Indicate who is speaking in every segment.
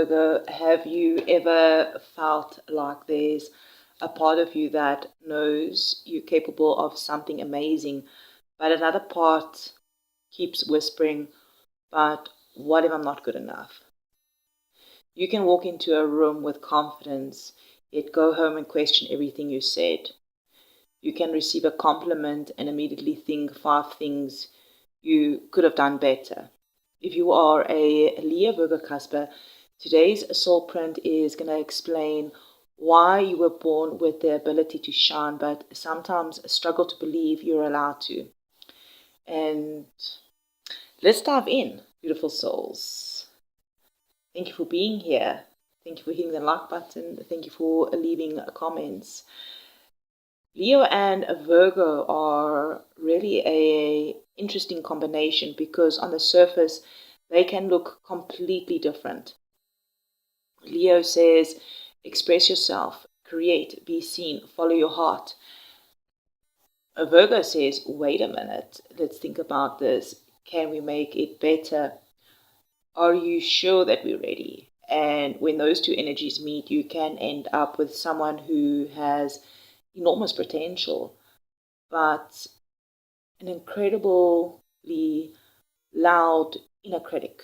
Speaker 1: Virgo, have you ever felt like there's a part of you that knows you're capable of something amazing, but another part keeps whispering, but what if I'm not good enough? You can walk into a room with confidence, yet go home and question everything you said. You can receive a compliment and immediately think 5 things you could have done better. If you are a Leo Virgo cusper, today's soul print is going to explain why you were born with the ability to shine, but sometimes struggle to believe you're allowed to. And let's dive in, beautiful souls. Thank you for being here. Thank you for hitting the like button. Thank you for leaving comments. Leo and Virgo are really an interesting combination because on the surface they can look completely different. Leo says, express yourself, create, be seen, follow your heart. A Virgo says, wait a minute, let's think about this. Can we make it better? Are you sure that we're ready? And when those two energies meet, you can end up with someone who has enormous potential, but an incredibly loud inner critic.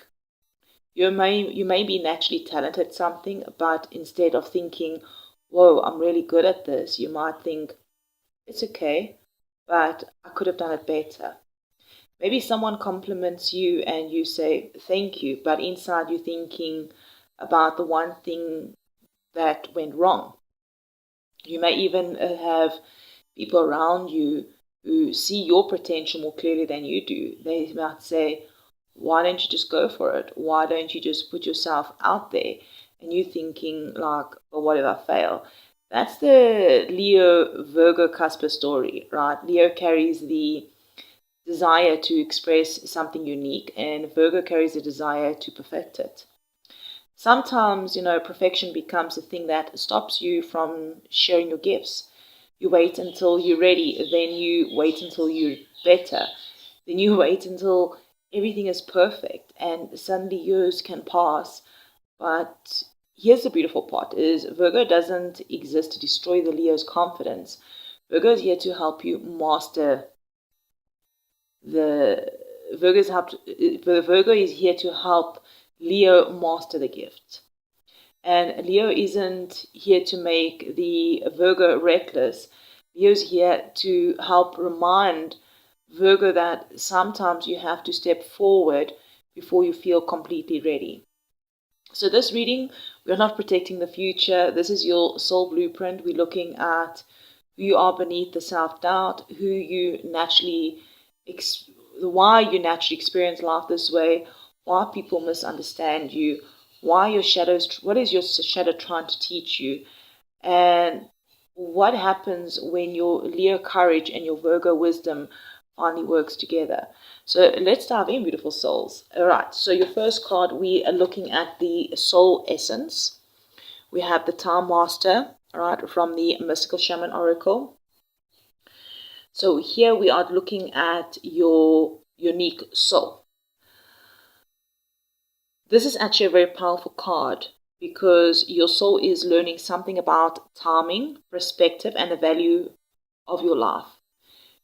Speaker 1: You may be naturally talented at something, but instead of thinking, whoa, I'm really good at this, you might think, it's okay, but I could have done it better. Maybe someone compliments you and you say, thank you, but inside you're thinking about the one thing that went wrong. You may even have people around you who see your potential more clearly than you do. They might say, why don't you just go for it? Why don't you just put yourself out there? And you thinking like, well, what if I fail? That's the Leo Virgo cusper story, right? Leo carries the desire to express something unique, and Virgo carries the desire to perfect it. Sometimes, perfection becomes a thing that stops you from sharing your gifts. You wait until you're ready, then you wait until you're better, then you wait until everything is perfect, and suddenly years can pass. But here's the beautiful part, is Virgo doesn't exist to destroy the Leo's confidence. Virgo is here to help you master the Virgo is here to help Leo master the gift. And Leo isn't here to make the Virgo reckless. Leo's here to help remind Virgo that sometimes you have to step forward before you feel completely ready. So this reading, we're not protecting the future. This is your soul blueprint. We're looking at who you are beneath the self-doubt, why you naturally experience life this way, why people misunderstand you, what is your shadow trying to teach you, and what happens when your Leo courage and your Virgo wisdom finally works together. So let's dive in, beautiful souls. All right, so your first card, we are looking at the soul essence. We have the Time Master, all right, from the Mystical Shaman Oracle. So here we are looking at your unique soul. This is actually a very powerful card because your soul is learning something about timing, perspective, and the value of your life.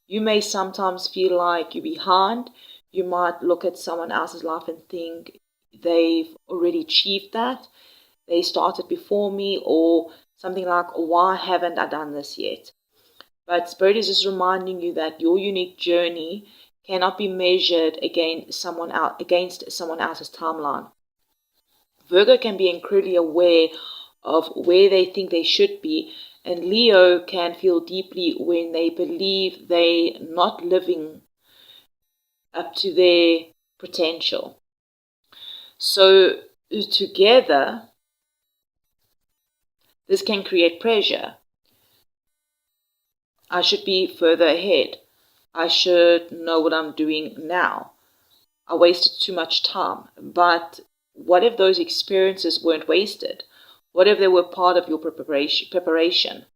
Speaker 1: You may sometimes feel like you're behind. You might look at someone else's life and think they've already achieved that. They started before me, or something like, why haven't I done this yet? But Spirit is just reminding you that your unique journey cannot be measured against someone else's timeline. Virgo can be incredibly aware of where they think they should be, and Leo can feel deeply when they believe they're not living up to their potential. So together, this can create pressure. I should be further ahead. I should know what I'm doing now. I wasted too much time. But what if those experiences weren't wasted? What if they were part of your preparation?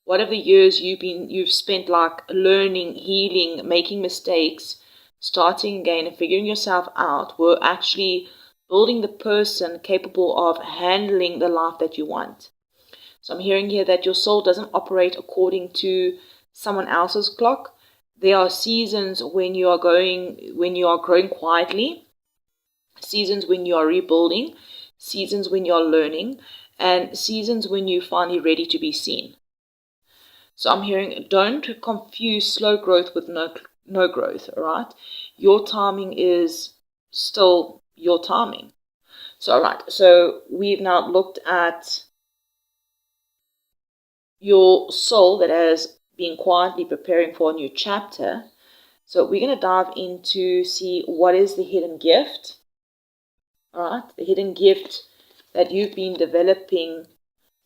Speaker 1: What if the years you've spent like learning, healing, making mistakes, starting again and figuring yourself out were actually building the person capable of handling the life that you want. So I'm hearing here that your soul doesn't operate according to someone else's clock. There are seasons when you are growing quietly, seasons when you are rebuilding, seasons when you are learning, and seasons when you're finally ready to be seen. So I'm hearing, don't confuse slow growth with no growth, all right? Your timing is still your timing. So, all right, so we've now looked at your soul that has been quietly preparing for a new chapter. So we're going to dive into see what is the hidden gift, all right? The hidden gift that you've been developing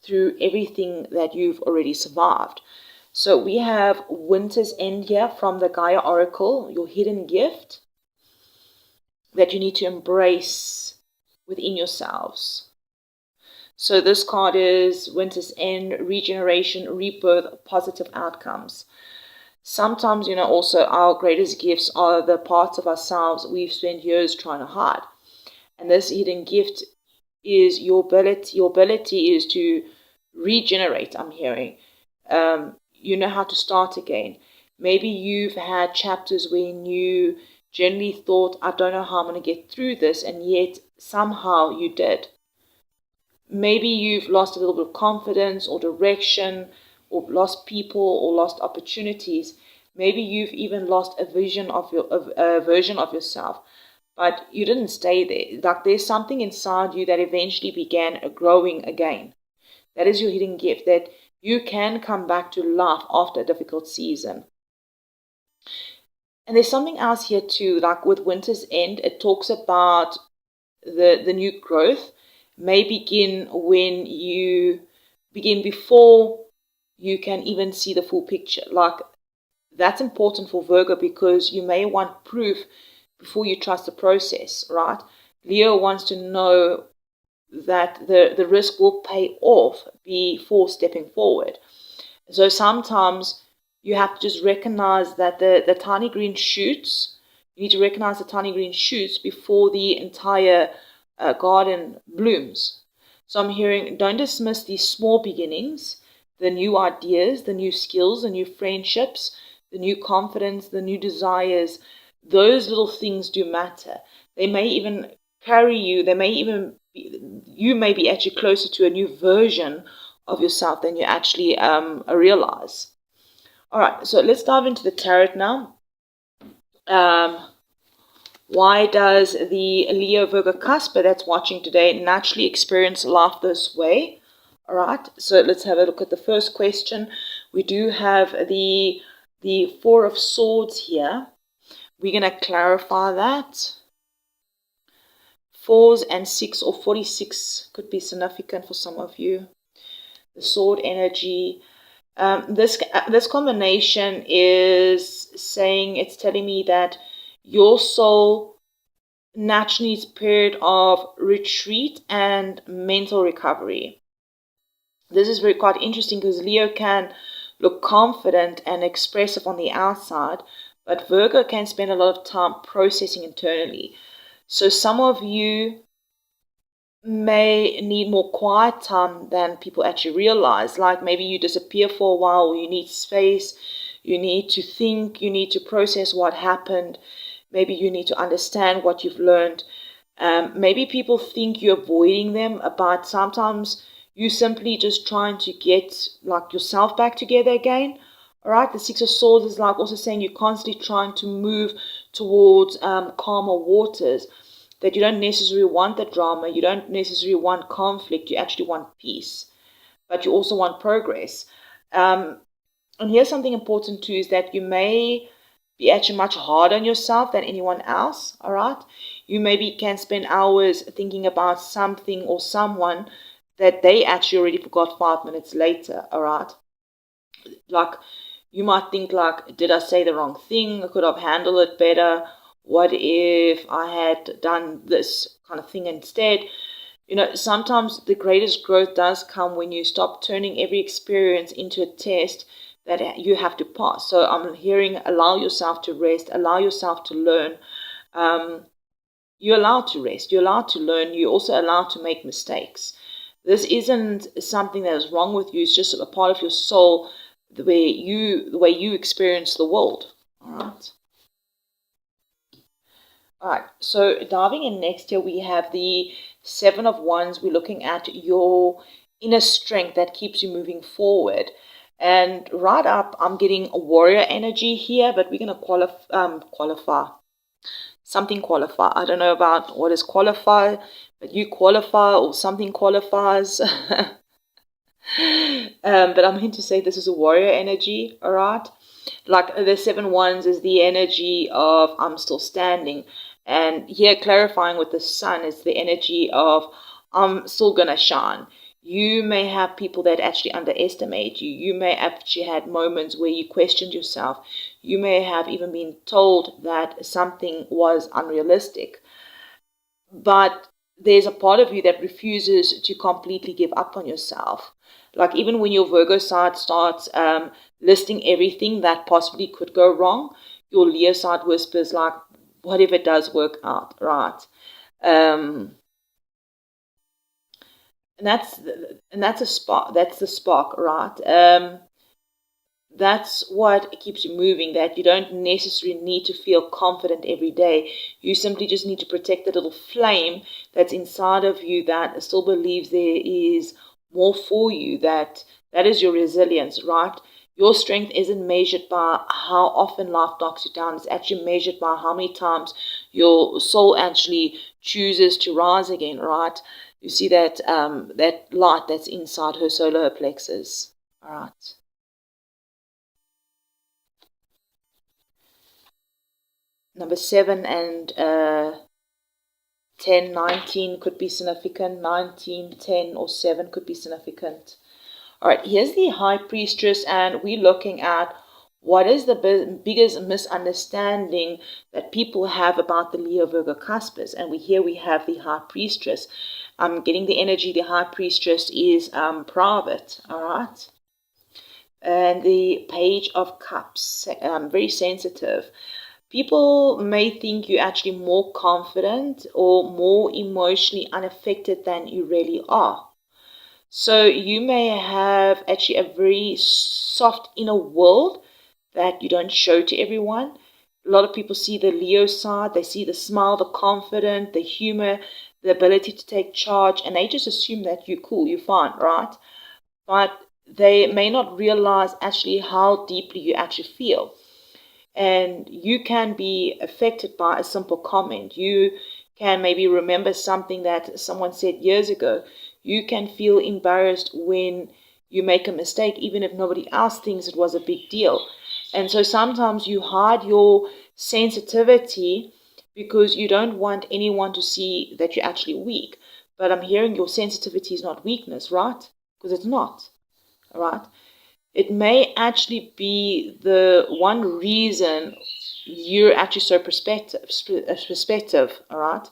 Speaker 1: through everything that you've already survived. So we have Winter's End here from the Gaia Oracle, your hidden gift that you need to embrace within yourselves. So this card is Winter's End, regeneration, rebirth, positive outcomes. Sometimes, also our greatest gifts are the parts of ourselves we've spent years trying to hide. And this hidden gift is your ability. Your ability is to regenerate, I'm hearing. You know how to start again. Maybe you've had chapters when you generally thought, I don't know how I'm going to get through this, and yet somehow you did. Maybe you've lost a little bit of confidence or direction, or lost people, or lost opportunities. Maybe you've even lost a version of yourself, but you didn't stay there. Like there's something inside you that eventually began growing again. That is your hidden gift, that you can come back to life after a difficult season. And there's something else here too, like with Winter's End, it talks about the new growth may begin when you begin before you can even see the full picture. Like that's important for Virgo because you may want proof before you trust the process, right? Leo wants to know that the risk will pay off before stepping forward. So sometimes you have to just recognize that the tiny green shoots, you need to recognize the tiny green shoots before the entire garden blooms. So I'm hearing, don't dismiss these small beginnings, the new ideas, the new skills, the new friendships, the new confidence, the new desires. Those little things do matter. They may even carry you, you may be actually closer to a new version of yourself than you actually realize. All right, so let's dive into the tarot now. Why does the Leo Virgo CUSP that's watching today naturally experience life this way? All right, so let's have a look at the first question. We do have the Four of Swords here. We're going to clarify that. 4s and 6 or 46 could be significant for some of you. The sword energy. This combination is saying, it's telling me that your soul naturally needs a period of retreat and mental recovery. This is quite interesting because Leo can look confident and expressive on the outside, but Virgo can spend a lot of time processing internally. So some of you may need more quiet time than people actually realize. Like maybe you disappear for a while, or you need space, you need to think, you need to process what happened. Maybe you need to understand what you've learned. Maybe people think you're avoiding them, but sometimes you simply just trying to get like yourself back together again. All right, the Six of Swords is like also saying you're constantly trying to move towards calmer waters, that you don't necessarily want the drama, you don't necessarily want conflict, you actually want peace, but you also want progress. And here's something important too, is that you may be actually much harder on yourself than anyone else, all right? You maybe can spend hours thinking about something or someone that they actually already forgot 5 minutes later, all right? Like, you might think like, did I say the wrong thing? I could have handled it better. What if I had done this kind of thing instead? Sometimes the greatest growth does come when you stop turning every experience into a test that you have to pass. So I'm hearing, allow yourself to rest, allow yourself to learn. You're allowed to rest. You're allowed to learn. You're also allowed to make mistakes. This isn't something that is wrong with you. It's just a part of your soul, the way you experience the world. All right. All right. So diving in next year, we have the Seven of Wands. We're looking at your inner strength that keeps you moving forward. And right up, I'm getting a warrior energy here, but we're going to qualify. Something qualify. I don't know about what is qualify, but you qualify or something qualifies. But I'm here to say this is a warrior energy, all right? Like the Seven Wands is the energy of I'm still standing. And here clarifying with the sun is the energy of I'm still going to shine. You may have people that actually underestimate you. You may actually had moments where you questioned yourself. You may have even been told that something was unrealistic. But there's a part of you that refuses to completely give up on yourself. Like even when your Virgo side starts listing everything that possibly could go wrong, your Leo side whispers like, what if it does work out, right? And that's a spark. That's the spark, right? That's what keeps you moving, that you don't necessarily need to feel confident every day. You simply just need to protect the little flame that's inside of you that still believes there is more for you, that is your resilience, right? Your strength isn't measured by how often life knocks you down. It's actually measured by how many times your soul actually chooses to rise again, right? You see that that light that's inside her solar plexus, all right? Number 7 and 10, 19 could be significant. 19, 10, or 7 could be significant. All right, here's the High Priestess, and we're looking at what is the biggest misunderstanding that people have about the Leo Virgo cuspers. And here we have the High Priestess. I'm getting the energy. The High Priestess is private, all right? And the Page of Cups, very sensitive. People may think you're actually more confident or more emotionally unaffected than you really are. So you may have actually a very soft inner world that you don't show to everyone. A lot of people see the Leo side. They see the smile, the confidence, the humor, the ability to take charge, and they just assume that you're cool, you're fine, right? But they may not realize actually how deeply you actually feel. And you can be affected by a simple comment. You can maybe remember something that someone said years ago. You can feel embarrassed when you make a mistake, even if nobody else thinks it was a big deal. And so sometimes you hide your sensitivity because you don't want anyone to see that you're actually weak. But I'm hearing your sensitivity is not weakness, right? Because it's not, all right? It may actually be the one reason you're actually so perspective, all right,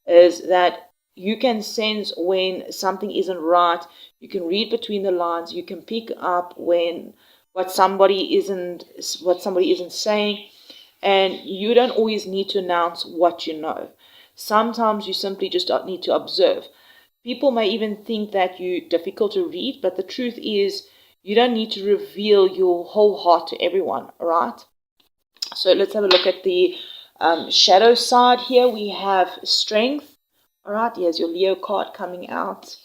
Speaker 1: is that you can sense when something isn't right. You can read between the lines. You can pick up when what somebody isn't saying, and you don't always need to announce what you know. Sometimes you simply just need to observe. People may even think that you're difficult to read, but the truth is you don't need to reveal your whole heart to everyone, all right? So let's have a look at the shadow side here. We have strength, all right? Here's your Leo card coming out.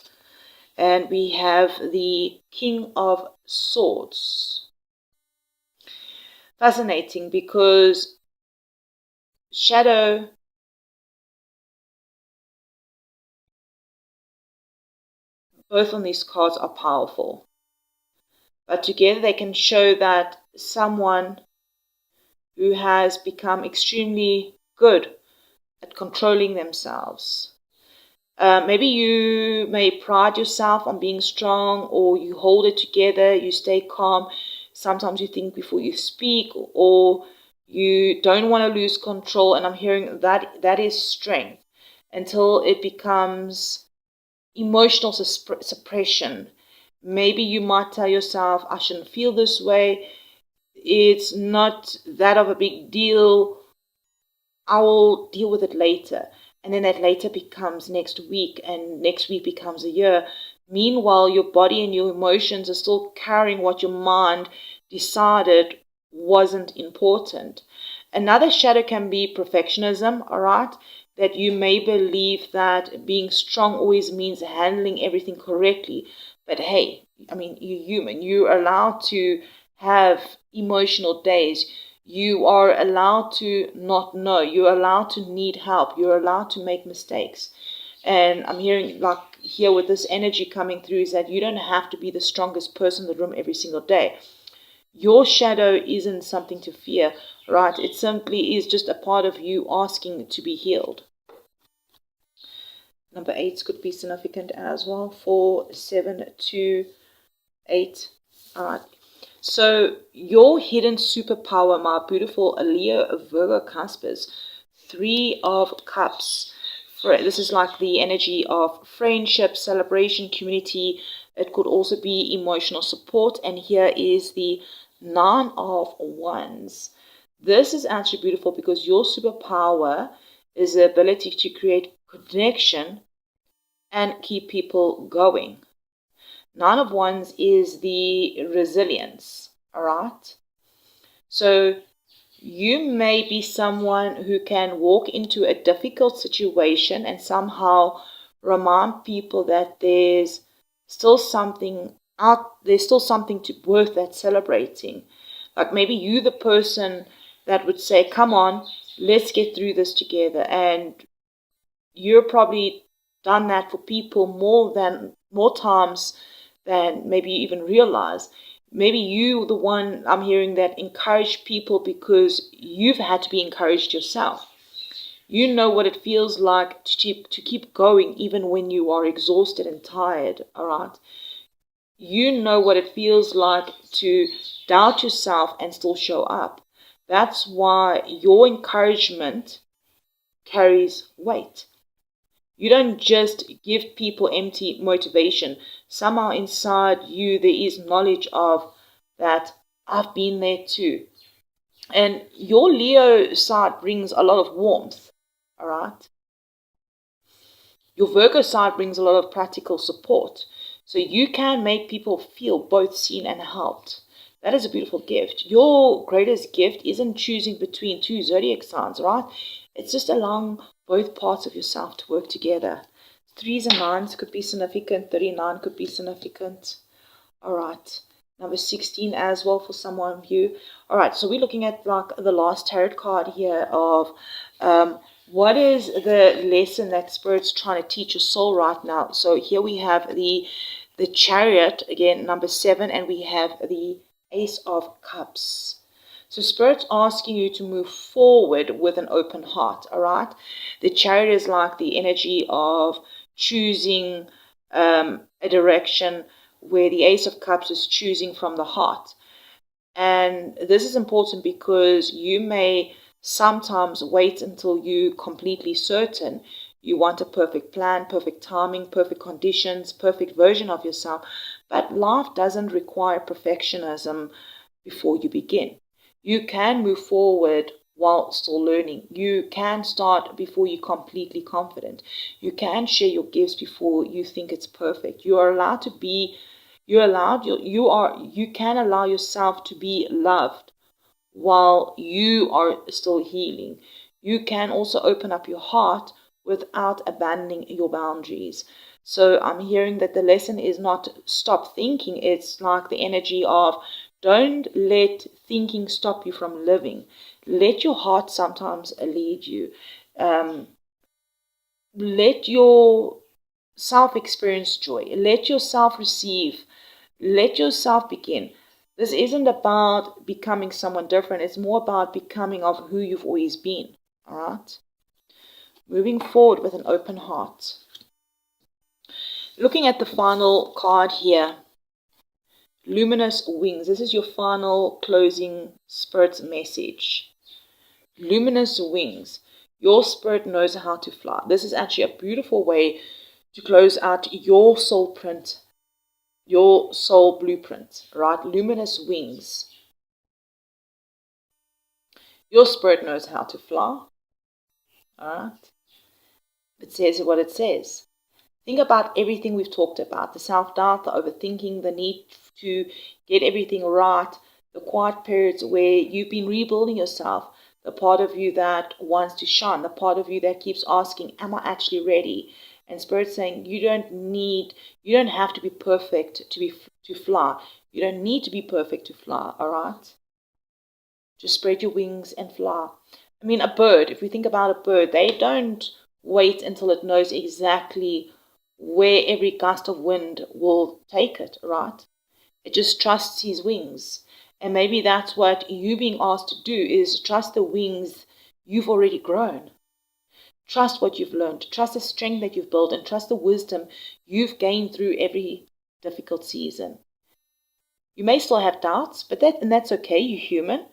Speaker 1: And we have the King of Swords. Fascinating, because shadow both on these cards are powerful. But together they can show that someone who has become extremely good at controlling themselves. Maybe you may pride yourself on being strong, or you hold it together, you stay calm. Sometimes you think before you speak, or you don't want to lose control. And I'm hearing that is strength until it becomes emotional suppression. Maybe you might tell yourself, I shouldn't feel this way. It's not that of a big deal. I will deal with it later. and then that later becomes next week, and next week becomes a year. Meanwhile, your body and your emotions are still carrying what your mind decided wasn't important. Another shadow can be perfectionism, all right? That you may believe that being strong always means handling everything correctly. But hey, I mean, you're human. You're allowed to have emotional days. You are allowed to not know. You're allowed to need help. You're allowed to make mistakes. And I'm hearing, like, here with this energy coming through, is that you don't have to be the strongest person in the room every single day. Your shadow isn't something to fear, right? It simply is just a part of you asking to be healed. Number 8 could be significant as well. 4, 7, 2, 8. All right. So your hidden superpower, my beautiful Leo Virgo Cuspers, 3 of Cups. This is like the energy of friendship, celebration, community. It could also be emotional support. And here is the 9 of Wands. This is actually beautiful because your superpower is the ability to create connection and keep people going. 9 of Wands is the resilience, all right? So you may be someone who can walk into a difficult situation and somehow remind people that there's still something worth that celebrating. Like maybe you the person that would say, come on, let's get through this together. And you're probably done that for people more times than maybe you even realize. Maybe you, the one I'm hearing that encourage people because you've had to be encouraged yourself. You know what it feels like to keep going even when you are exhausted and tired, all right? You know what it feels like to doubt yourself and still show up. That's why your encouragement carries weight. You don't just give people empty motivation. Somehow inside you, there is knowledge of that I've been there too. And your Leo side brings a lot of warmth, all right? Your Virgo side brings a lot of practical support. So you can make people feel both seen and helped. That is a beautiful gift. Your greatest gift isn't choosing between 2 zodiac signs, right? It's just allowing both parts of yourself to work together. 3s and 9s could be significant. 39 could be significant. All right. Number 16 as well for someone of you. All right. So we're looking at like the last tarot card here of what is the lesson that Spirit's trying to teach your soul right now. So here we have the Chariot, again, number 7, and we have the Ace of Cups. So Spirit's asking you to move forward with an open heart, all right? The Chariot is like the energy of choosing a direction, where the Ace of Cups is choosing from the heart. And this is important because you may sometimes wait until you're completely certain you want a perfect plan, perfect timing, perfect conditions, perfect version of yourself. But life doesn't require perfectionism before you begin. You can move forward while still learning. You can start before you're completely confident. You can share your gifts before you think it's perfect. You are allowed to be, you can allow yourself to be loved while you are still healing. You can also open up your heart without abandoning your boundaries. So I'm hearing that the lesson is not stop thinking. It's like the energy of don't let thinking stop you from living. Let your heart sometimes lead you. Let your self experience joy. Let yourself receive. Let yourself begin. This isn't about becoming someone different. It's more about becoming of who you've always been. All right? Moving forward with an open heart. Looking at the final card here. Luminous wings. This is your final closing Spirit's message. Luminous wings. Your Spirit knows how to fly. This is actually a beautiful way to close out your soul print, your soul blueprint, right? Luminous wings. Your Spirit knows how to fly. All right. It says what it says. Think about everything we've talked about, the self-doubt, the overthinking, the need to get everything right, the quiet periods where you've been rebuilding yourself, the part of you that wants to shine, the part of you that keeps asking, am I actually ready? And Spirit's saying you don't have to be perfect to fly. You don't need to be perfect to fly, all right? Just spread your wings and fly. I mean, a bird, if we think about a bird, they don't wait until it knows exactly where every gust of wind will take it, right? It just trusts his wings. And maybe that's what you're being asked to do, is trust the wings you've already grown. Trust what you've learned. Trust the strength that you've built, and trust the wisdom you've gained through every difficult season. You may still have doubts, but that's okay. You're human.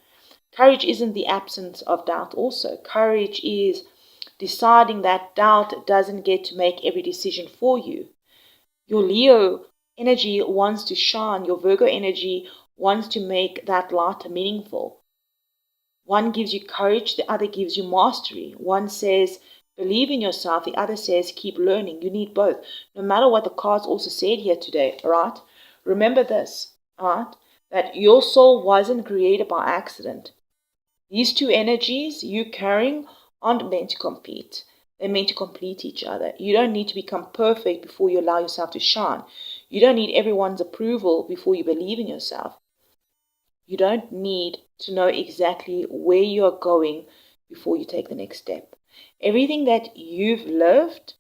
Speaker 1: Courage isn't the absence of doubt also. Courage is deciding that doubt doesn't get to make every decision for you. Your Leo energy wants to shine. Your Virgo energy wants to make that light meaningful. One gives you courage, the other gives you mastery. One says, believe in yourself. The other says, keep learning. You need both. No matter what the cards also said here today, all right? Remember this, all right? That your soul wasn't created by accident. These two energies you carrying aren't meant to compete. They're meant to complete each other. You don't need to become perfect before you allow yourself to shine. You don't need everyone's approval before you believe in yourself. You don't need to know exactly where you are going before you take the next step. Everything that you've lived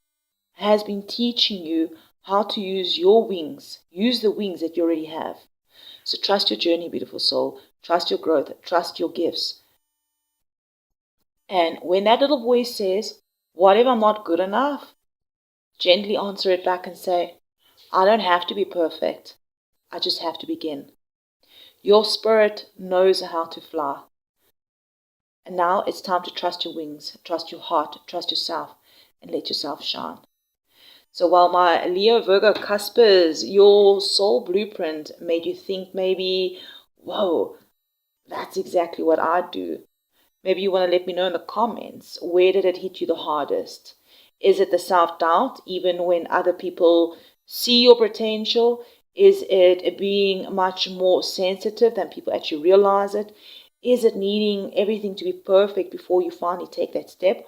Speaker 1: has been teaching you how to use your wings. Use the wings that you already have. So trust your journey, beautiful soul. Trust your growth. Trust your gifts. And when that little voice says, what if I'm not good enough? Gently answer it back and say, I don't have to be perfect. I just have to begin. Your spirit knows how to fly. And now it's time to trust your wings, trust your heart, trust yourself, and let yourself shine. So while my Leo Virgo CUSPers, your soul blueprint made you think maybe, whoa, that's exactly what I do. Maybe you want to let me know in the comments, where did it hit you the hardest? Is it the self-doubt, even when other people see your potential? Is it being much more sensitive than people actually realize it? Is it needing everything to be perfect before you finally take that step?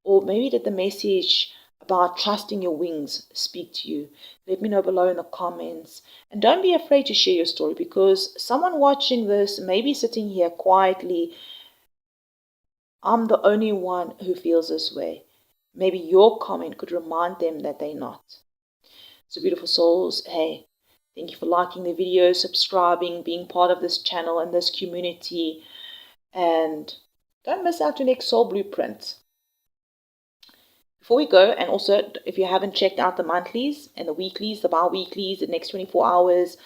Speaker 1: Or maybe did the message about trusting your wings speak to you? Let me know below in the comments. And don't be afraid to share your story, because someone watching this may be sitting here quietly. I'm the only one who feels this way. Maybe your comment could remind them that they're not. So beautiful souls, hey, thank you for liking the video, subscribing, being part of this channel and this community. And don't miss out your next soul blueprint. Before we go, and also if you haven't checked out the monthlies and the weeklies, the bi-weeklies, the next 24 hours,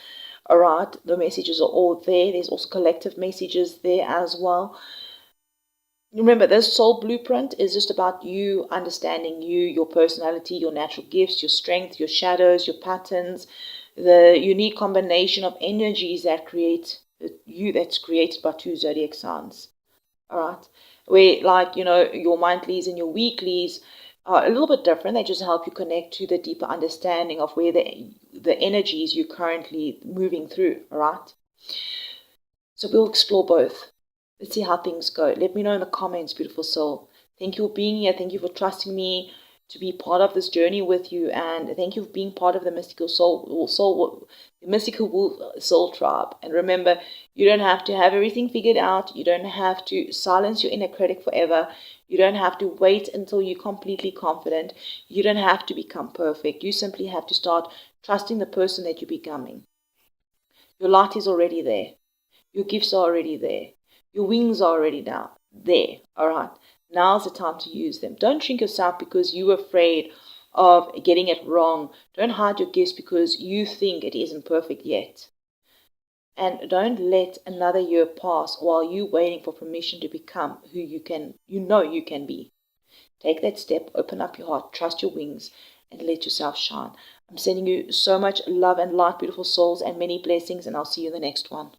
Speaker 1: all right, the messages are all there. There's also collective messages there as well. Remember, this soul blueprint is just about you understanding you, your personality, your natural gifts, your strength, your shadows, your patterns, the unique combination of energies that create you, that's created by two zodiac signs. All right, where, like, your monthlies and your weeklies are a little bit different. They just help you connect to the deeper understanding of where the energies you're currently moving through. All right, so we'll explore both. Let's see how things go. Let me know in the comments, beautiful soul. Thank you for being here. Thank you for trusting me to be part of this journey with you. And thank you for being part of the mystical soul tribe. And remember, you don't have to have everything figured out. You don't have to silence your inner critic forever. You don't have to wait until you're completely confident. You don't have to become perfect. You simply have to start trusting the person that you're becoming. Your light is already there. Your gifts are already there. Your wings are already down there. All right. Now's the time to use them. Don't shrink yourself because you're afraid of getting it wrong. Don't hide your gifts because you think it isn't perfect yet. And don't let another year pass while you're waiting for permission to become who you can be. Take that step, open up your heart, trust your wings, and let yourself shine. I'm sending you so much love and light, beautiful souls, and many blessings, and I'll see you in the next one.